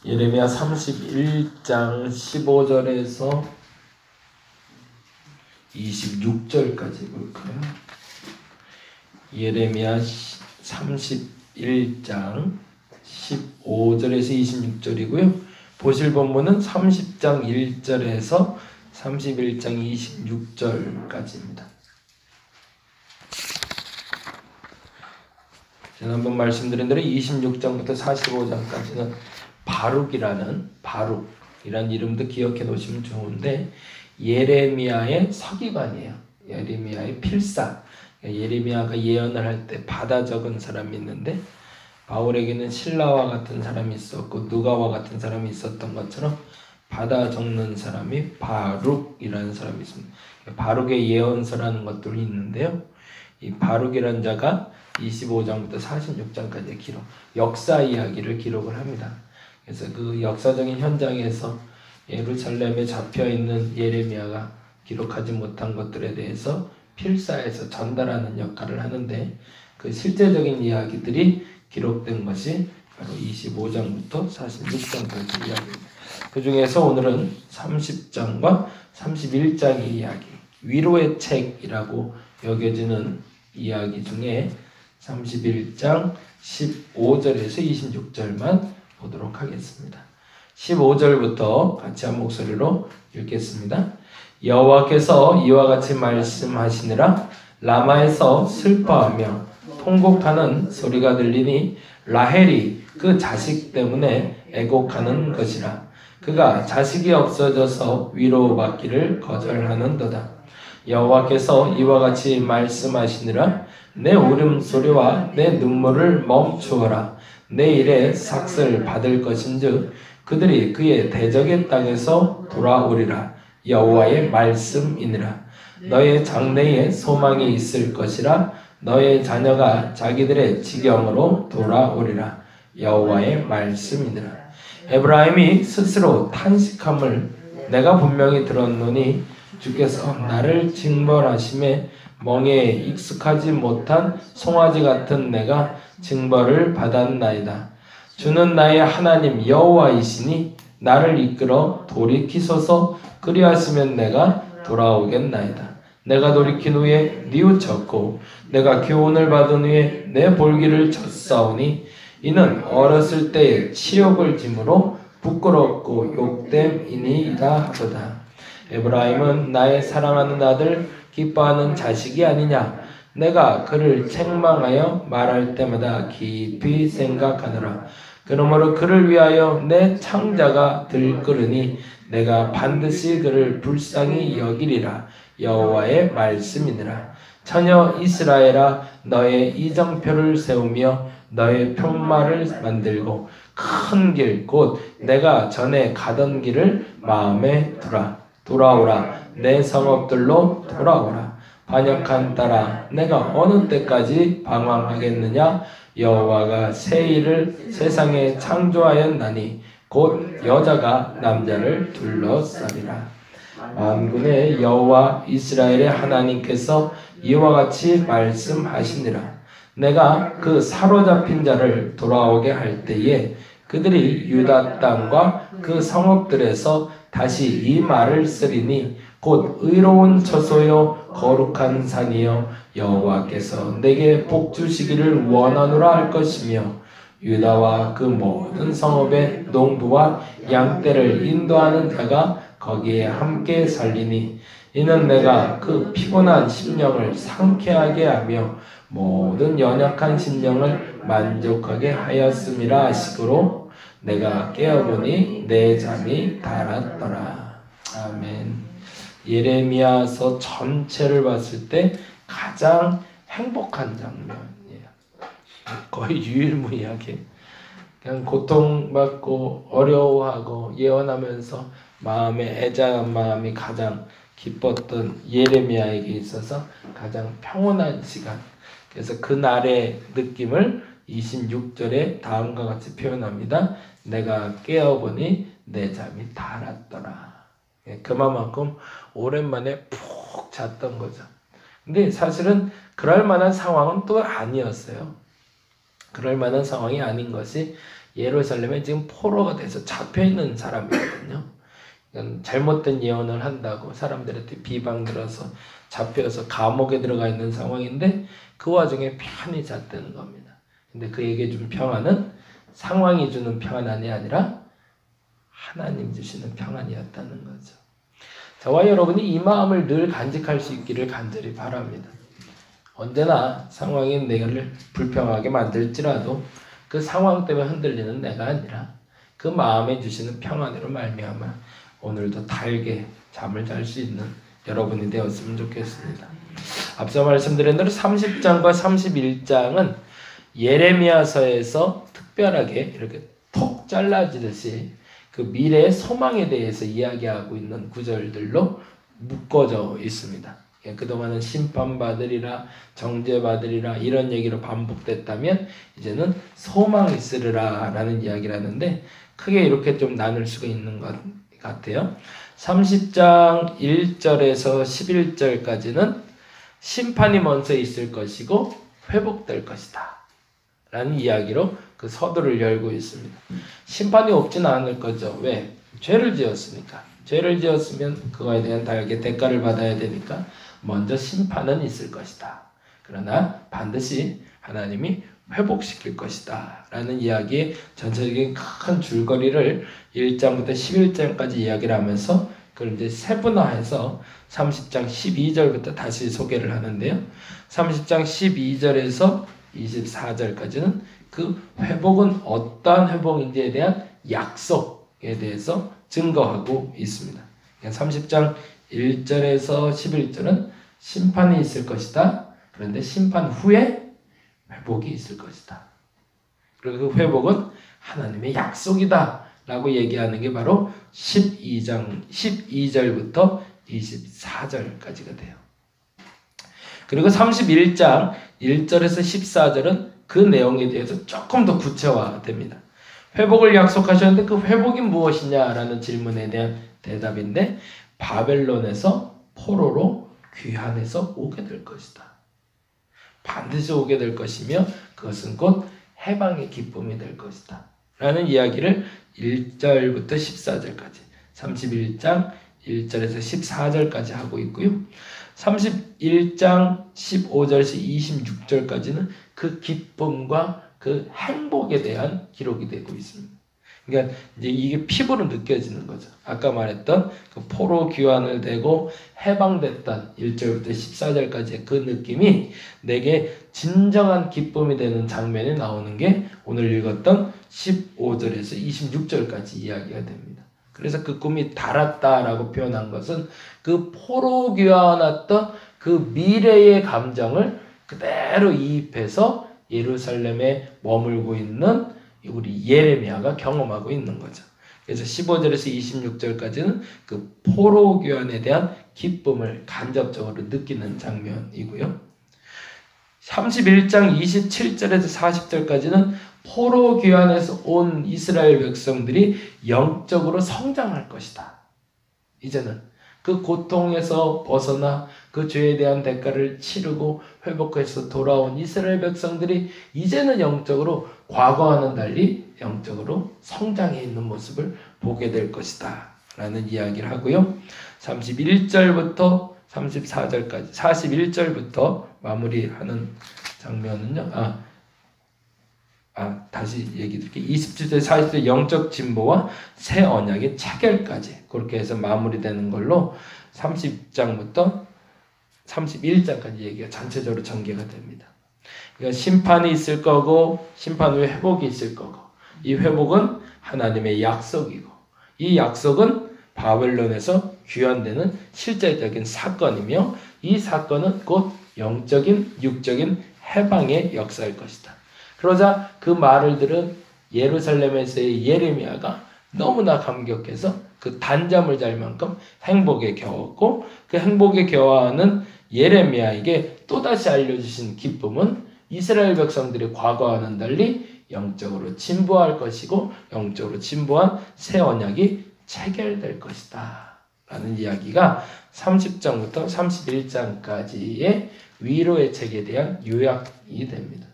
예레미야 31장 15절에서 26절까지 볼까요? 예레미야 31장 15절에서 26절이고요. 보실 본문은 30장 1절에서 31장 26절까지입니다. 지난번 말씀드린 대로 26장부터 45장까지는 바룩이라는 이름도 기억해 놓으시면 좋은데, 예레미야의 서기관이에요. 예레미야의 필사. 예레미야가 예언을 할 때 받아 적은 사람이 있는데, 바울에게는 실라와 같은 사람이 있었고 누가와 같은 사람이 있었던 것처럼 받아 적는 사람이 바룩이라는 사람이 있습니다. 바룩의 예언서라는 것들이 있는데요, 이 바룩이라는 자가 25장부터 46장까지의 기록, 역사 이야기를 기록을 합니다. 그래서 그 역사적인 현장에서 예루살렘에 잡혀있는 예레미야가 기록하지 못한 것들에 대해서 필사에서 전달하는 역할을 하는데, 그 실제적인 이야기들이 기록된 것이 바로 25장부터 46장까지 이야기입니다. 그 중에서 오늘은 30장과 31장의 이야기, 위로의 책이라고 여겨지는 이야기 중에 31장 15절에서 26절만 보도록 하겠습니다. 15절부터 같이 한 목소리로 읽겠습니다. 여호와께서 이와 같이 말씀하시니라. 라마에서 슬퍼하며 통곡하는 소리가 들리니 라헬이 그 자식 때문에 애곡하는 것이라. 그가 자식이 없어져서 위로받기를 거절하는도다. 여호와께서 이와 같이 말씀하시니라. 내 울음소리와 내 눈물을 멈추어라. 내 일에 삭슬 받을 것인즉 그들이 그의 대적의 땅에서 돌아오리라. 여호와의 말씀이니라. 너의 장래에 소망이 있을 것이라. 너의 자녀가 자기들의 지경으로 돌아오리라. 여호와의 말씀이니라. 에브라임이 스스로 탄식함을 내가 분명히 들었노니 주께서 나를 징벌하심에 멍에에 익숙하지 못한 송아지 같은 내가 징벌을 받았나이다. 주는 나의 하나님 여호와이시니 나를 이끌어 돌이키소서. 그리하시면 내가 돌아오겠나이다. 내가 돌이킨 후에 뉘우쳤고 내가 교훈을 받은 후에 내 볼기를 쳤사오니 이는 어렸을 때의 치욕을 짐으로 부끄럽고 욕됨이니이다 하도다. 에브라임은 나의 사랑하는 아들 기뻐하는 자식이 아니냐. 내가 그를 책망하여 말할 때마다 깊이 생각하노라. 그러므로 그를 위하여 내 창자가 들끓으니 내가 반드시 그를 불쌍히 여기리라. 여호와의 말씀이니라. 처녀 이스라엘아, 너의 이정표를 세우며 너의 편말을 만들고 큰 길 곧 내가 전에 가던 길을 마음에 두라. 돌아오라. 내 성읍들로 돌아오라. 반역한 딸아, 내가 어느 때까지 방황하겠느냐. 여호와가 새 일을 세상에 창조하였나니 곧 여자가 남자를 둘러싸리라. 만군의 여호와 이스라엘의 하나님께서 이와 같이 말씀하시니라. 내가 그 사로잡힌 자를 돌아오게 할 때에 그들이 유다 땅과 그 성읍들에서 다시 이 말을 쓰리니 곧 의로운 처소요 거룩한 산이요 여호와께서 내게 복 주시기를 원하노라 할 것이며 유다와 그 모든 성읍의 농부와 양떼를 인도하는 자가 거기에 함께 살리니 이는 내가 그 피곤한 심령을 상쾌하게 하며 모든 연약한 심령을 만족하게 하였음이라 하시므로 내가 깨어보니 내 잠이 달았더라. 아멘. 예레미야서 전체를 봤을 때 가장 행복한 장면이에요. 거의 유일무이하게 그냥 고통받고 어려워하고 예언하면서 마음에 애잔한 마음이 가장 기뻤던 예레미야에게 있어서 가장 평온한 시간. 그래서 그날의 느낌을 26절에 다음과 같이 표현합니다. 내가 깨어보니 내 잠이 달았더라. 그만큼 오랜만에 푹 잤던 거죠. 근데 사실은 그럴 만한 상황은 또 아니었어요. 그럴 만한 상황이 아닌 것이 예루살렘에 지금 포로가 돼서 잡혀있는 사람이거든요. 잘못된 예언을 한다고 사람들한테 비방들어서 잡혀서 감옥에 들어가 있는 상황인데 그 와중에 편히 잤다는 겁니다. 근데 그에게 준 평안은 상황이 주는 평안이 아니라 하나님 주시는 평안이었다는 거죠. 저와 여러분이 이 마음을 늘 간직할 수 있기를 간절히 바랍니다. 언제나 상황이 내가를 불평하게 만들지라도 그 상황 때문에 흔들리는 내가 아니라 그 마음에 주시는 평안으로 말미암아 오늘도 달게 잠을 잘 수 있는 여러분이 되었으면 좋겠습니다. 앞서 말씀드린 대로 30장과 31장은 예레미야서에서 특별하게 이렇게 톡 잘라지듯이 그 미래의 소망에 대해서 이야기하고 있는 구절들로 묶어져 있습니다. 그동안은 심판받으리라, 정죄받으리라 이런 얘기로 반복됐다면 이제는 소망이 있으리라 라는 이야기를 하는데 크게 이렇게 좀 나눌 수가 있는 것 같아요. 30장 1절에서 11절까지는 심판이 먼저 있을 것이고 회복될 것이다 라는 이야기로 그 서두를 열고 있습니다. 심판이 없지는 않을 거죠. 왜? 죄를 지었으니까. 죄를 지었으면 그거에 대한 달게 대가를 받아야 되니까 먼저 심판은 있을 것이다. 그러나 반드시 하나님이 회복시킬 것이다 라는 이야기의 전체적인 큰 줄거리를 1장부터 11장까지 이야기를 하면서 그걸 이제 세분화해서 30장 12절부터 다시 소개를 하는데요. 30장 12절에서 24절까지는 그 회복은 어떠한 회복인지에 대한 약속에 대해서 증거하고 있습니다. 30장 1절에서 11절은 심판이 있을 것이다. 그런데 심판 후에 회복이 있을 것이다. 그리고 그 회복은 하나님의 약속이다 라고 얘기하는 게 바로 12절부터 24절까지가 돼요. 그리고 31장 1절에서 14절은 그 내용에 대해서 조금 더 구체화됩니다. 회복을 약속하셨는데 그 회복이 무엇이냐라는 질문에 대한 대답인데 바벨론에서 포로로 귀환해서 오게 될 것이다. 반드시 오게 될 것이며 그것은 곧 해방의 기쁨이 될 것이다. 라는 이야기를 1절부터 14절까지 31장 1절에서 14절까지 하고 있고요. 31장 15절에서 26절까지는 그 기쁨과 그 행복에 대한 기록이 되고 있습니다. 그러니까 이제 이게 피부로 느껴지는 거죠. 아까 말했던 그 포로 귀환을 되고 해방됐던 1절부터 14절까지의 그 느낌이 내게 진정한 기쁨이 되는 장면이 나오는 게 오늘 읽었던 15절에서 26절까지 이야기가 됩니다. 그래서 그 꿈이 달았다라고 표현한 것은 그 포로 귀환했던 그 미래의 감정을 그대로 이입해서 예루살렘에 머물고 있는 우리 예레미야가 경험하고 있는 거죠. 그래서 15절에서 26절까지는 그 포로 귀환에 대한 기쁨을 간접적으로 느끼는 장면이고요. 31장 27절에서 40절까지는 포로 귀환에서 온 이스라엘 백성들이 영적으로 성장할 것이다. 이제는 그 고통에서 벗어나 그 죄에 대한 대가를 치르고 회복해서 돌아온 이스라엘 백성들이 이제는 영적으로 과거와는 달리 영적으로 성장해 있는 모습을 보게 될 것이다 라는 이야기를 하고요. 31절부터 34절까지 41절부터 마무리하는 장면은요. 다시 얘기 드릴게요. 27절 40절 영적 진보와 새 언약의 체결까지 그렇게 해서 마무리되는 걸로 30장부터 31장까지 얘기가 전체적으로 전개가 됩니다. 그러니까 심판이 있을 거고 심판 후에 회복이 있을 거고 이 회복은 하나님의 약속이고 이 약속은 바벨론에서 귀환되는 실제적인 사건이며 이 사건은 곧 영적인 육적인 해방의 역사일 것이다. 그러자 그 말을 들은 예루살렘에서의 예레미야가 너무나 감격해서 그 단잠을 잘 만큼 행복에 겨웠고 그 행복에 겨워하는 예레미야에게 또다시 알려주신 기쁨은 이스라엘 백성들이 과거와는 달리 영적으로 진보할 것이고 영적으로 진보한 새 언약이 체결될 것이다 라는 이야기가 30장부터 31장까지의 위로의 책에 대한 요약이 됩니다.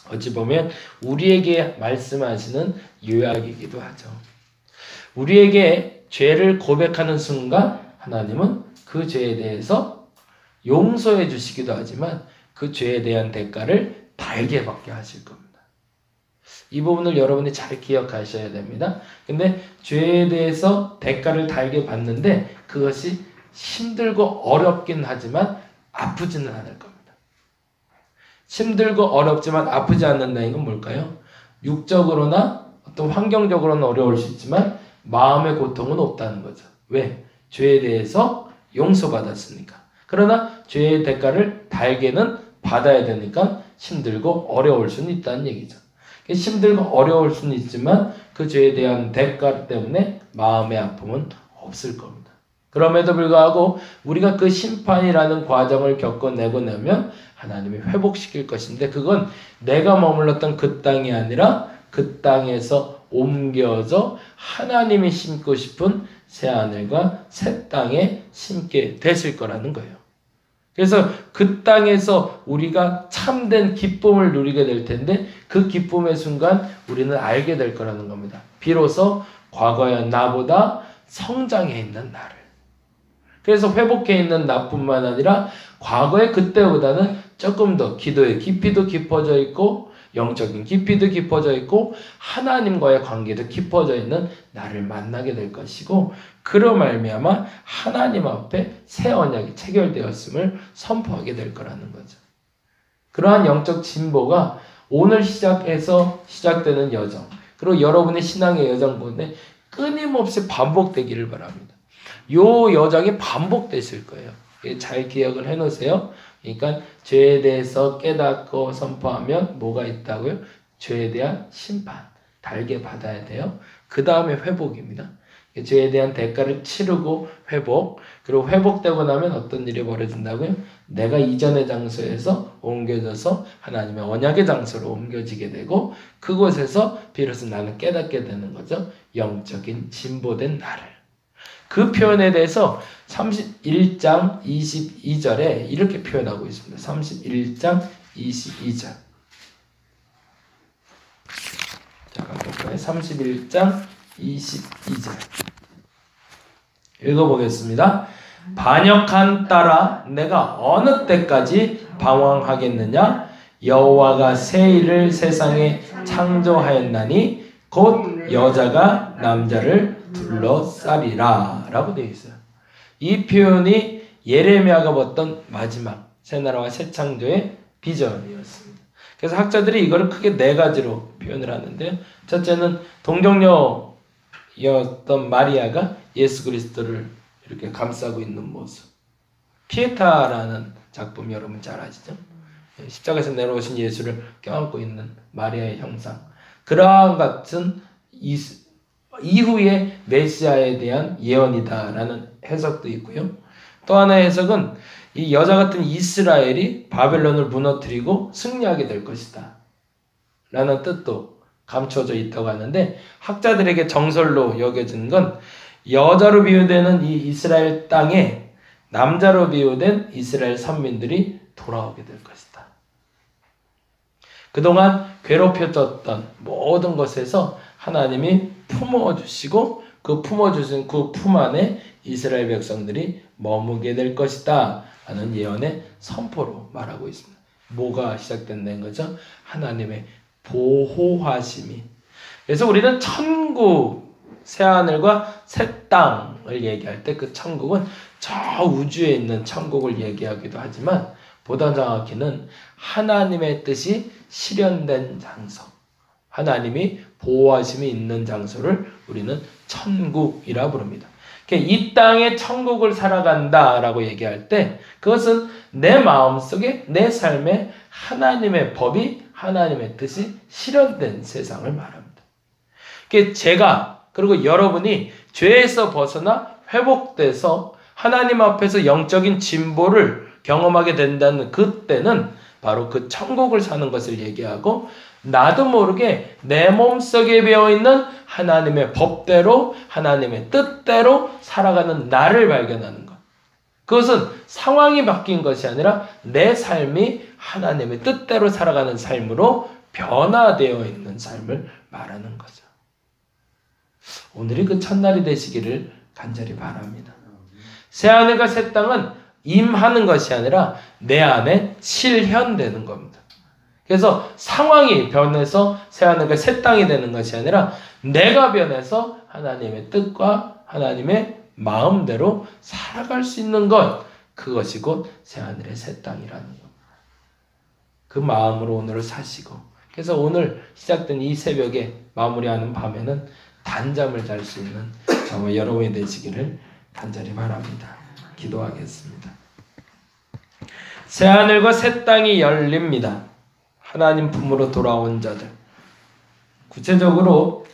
어찌 보면 우리에게 말씀하시는 요약이기도 하죠. 우리에게 죄를 고백하는 순간 하나님은 그 죄에 대해서 용서해 주시기도 하지만 그 죄에 대한 대가를 달게 받게 하실 겁니다. 이 부분을 여러분이 잘 기억하셔야 됩니다. 근데 죄에 대해서 대가를 달게 받는데 그것이 힘들고 어렵긴 하지만 아프지는 않을 겁니다. 힘들고 어렵지만 아프지 않는다는 건 뭘까요? 육적으로나 어떤 환경적으로는 어려울 수 있지만 마음의 고통은 없다는 거죠. 왜? 죄에 대해서 용서받았으니까. 그러나 죄의 대가를 달게는 받아야 되니까 힘들고 어려울 수는 있다는 얘기죠. 힘들고 어려울 수는 있지만 그 죄에 대한 대가 때문에 마음의 아픔은 없을 겁니다. 그럼에도 불구하고 우리가 그 심판이라는 과정을 겪어내고 나면 하나님이 회복시킬 것인데 그건 내가 머물렀던 그 땅이 아니라 그 땅에서 옮겨져 하나님이 심고 싶은 새하늘과 새 땅에 심게 되실 거라는 거예요. 그래서 그 땅에서 우리가 참된 기쁨을 누리게 될 텐데 그 기쁨의 순간 우리는 알게 될 거라는 겁니다. 비로소 과거의 나보다 성장해 있는 나를. 그래서 회복해 있는 나뿐만 아니라 과거의 그때보다는 조금 더 기도의 깊이도 깊어져 있고 영적인 깊이도 깊어져 있고 하나님과의 관계도 깊어져 있는 나를 만나게 될 것이고 그로 말미암아 하나님 앞에 새 언약이 체결되었음을 선포하게 될 거라는 거죠. 그러한 영적 진보가 오늘 시작해서 시작되는 여정 그리고 여러분의 신앙의 여정 가운데 끊임없이 반복되기를 바랍니다. 요 여정이 반복되실 거예요. 잘 기억을 해놓으세요. 그러니까 죄에 대해서 깨닫고 선포하면 뭐가 있다고요? 죄에 대한 심판, 달게 받아야 돼요. 그 다음에 회복입니다. 죄에 대한 대가를 치르고 회복, 그리고 회복되고 나면 어떤 일이 벌어진다고요? 내가 이전의 장소에서 옮겨져서 하나님의 언약의 장소로 옮겨지게 되고 그곳에서 비로소 나는 깨닫게 되는 거죠. 영적인 진보된 나를. 그 표현에 대해서 31장 22절에 이렇게 표현하고 있습니다. 31장 22절. 자, 가볼까요? 31장 22절. 읽어보겠습니다. 반역한 딸아 내가 어느 때까지 방황하겠느냐? 여호와가 새 일을 세상에 창조하였나니 곧 여자가 남자를 둘러싸리라 라고 되어 있어요. 이 표현이 예레미야가 봤던 마지막 새나라와 새 창조의 비전이었습니다. 그래서 학자들이 이걸 크게 네 가지로 표현을 하는데요. 첫째는 동정녀였던 마리아가 예수 그리스도를 이렇게 감싸고 있는 모습. 피에타라는 작품 여러분 잘 아시죠? 십자가에서 내려오신 예수를 껴안고 있는 마리아의 형상. 그러한 같은 이후의 메시아에 대한 예언이다라는 해석도 있고요. 또 하나의 해석은 이 여자 같은 이스라엘이 바벨론을 무너뜨리고 승리하게 될 것이다 라는 뜻도 감춰져 있다고 하는데 학자들에게 정설로 여겨지는 건 여자로 비유되는 이 이스라엘 땅에 남자로 비유된 이스라엘 선민들이 돌아오게 될 것이다. 그동안 괴롭혀졌던 모든 것에서 하나님이 품어주시고 그 품어주신 그 품 안에 이스라엘 백성들이 머무게 될 것이다 하는 예언의 선포로 말하고 있습니다. 뭐가 시작된다는 거죠? 하나님의 보호하심이. 그래서 우리는 천국, 새하늘과 새 땅을 얘기할 때 그 천국은 저 우주에 있는 천국을 얘기하기도 하지만 보다 정확히는 하나님의 뜻이 실현된 장소, 하나님이 보호하심이 있는 장소를 우리는 천국이라 부릅니다. 이 땅에 천국을 살아간다라고 얘기할 때 그것은 내 마음속에 내 삶에 하나님의 법이 하나님의 뜻이 실현된 세상을 말합니다. 제가 그리고 여러분이 죄에서 벗어나 회복돼서 하나님 앞에서 영적인 진보를 경험하게 된다는 그때는 바로 그 천국을 사는 것을 얘기하고 나도 모르게 내 몸속에 배어있는 하나님의 법대로 하나님의 뜻대로 살아가는 나를 발견하는 것. 그것은 상황이 바뀐 것이 아니라 내 삶이 하나님의 뜻대로 살아가는 삶으로 변화되어 있는 삶을 말하는 거죠. 오늘이 그 첫날이 되시기를 간절히 바랍니다. 새하늘과 새 땅은 임하는 것이 아니라 내 안에 실현되는 겁니다. 그래서 상황이 변해서 새하늘과 새 땅이 되는 것이 아니라 내가 변해서 하나님의 뜻과 하나님의 마음대로 살아갈 수 있는 것, 그것이 곧 새하늘의 새 땅이라는 겁니다. 그 마음으로 오늘을 사시고, 그래서 오늘 시작된 이 새벽에 마무리하는 밤에는 단잠을 잘 수 있는 저와 여러분이 되시기를 간절히 바랍니다. 기도하겠습니다. 새하늘과 새 땅이 열립니다. 하나님 품으로 돌아온 자들, 구체적으로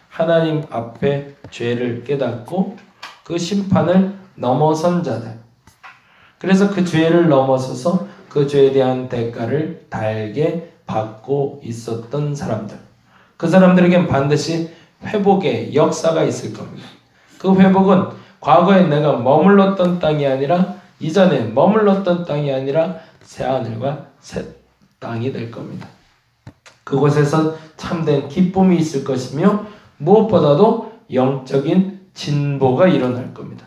하나님 앞에 죄를 깨닫고 그 심판을 넘어선 자들, 그래서 그 죄를 넘어서서 그 죄에 대한 대가를 달게 받고 있었던 사람들, 그 사람들에겐 반드시 회복의 역사가 있을 겁니다. 그 회복은 과거에 내가 머물렀던 땅이 아니라, 이전에 머물렀던 땅이 아니라 새하늘과 새 땅이 될 겁니다. 그곳에서 참된 기쁨이 있을 것이며 무엇보다도 영적인 진보가 일어날 겁니다.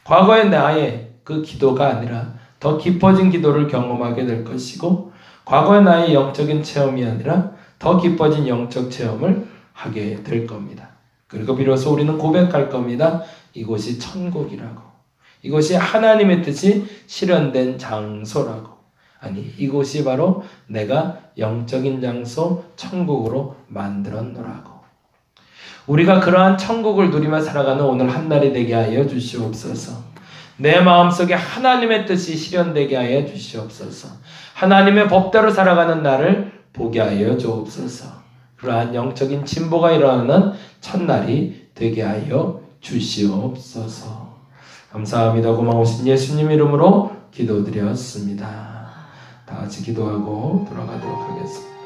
과거의 나의 그 기도가 아니라 더 깊어진 기도를 경험하게 될 것이고, 과거의 나의 영적인 체험이 아니라 더 깊어진 영적 체험을 하게 될 겁니다. 그리고 비로소 우리는 고백할 겁니다. 이곳이 천국이라고. 이곳이 하나님의 뜻이 실현된 장소라고. 아니, 이곳이 바로 내가 영적인 장소 천국으로 만들었노라고. 우리가 그러한 천국을 누리며 살아가는 오늘 한날이 되게 하여 주시옵소서. 내 마음속에 하나님의 뜻이 실현되게 하여 주시옵소서. 하나님의 법대로 살아가는 나를 보게 하여 주옵소서. 그러한 영적인 진보가 일어나는 첫날이 되게 하여 주시옵소서. 감사합니다. 고마우신 예수님 이름으로 기도드렸습니다. 다 같이 기도하고 돌아가도록 하겠습니다.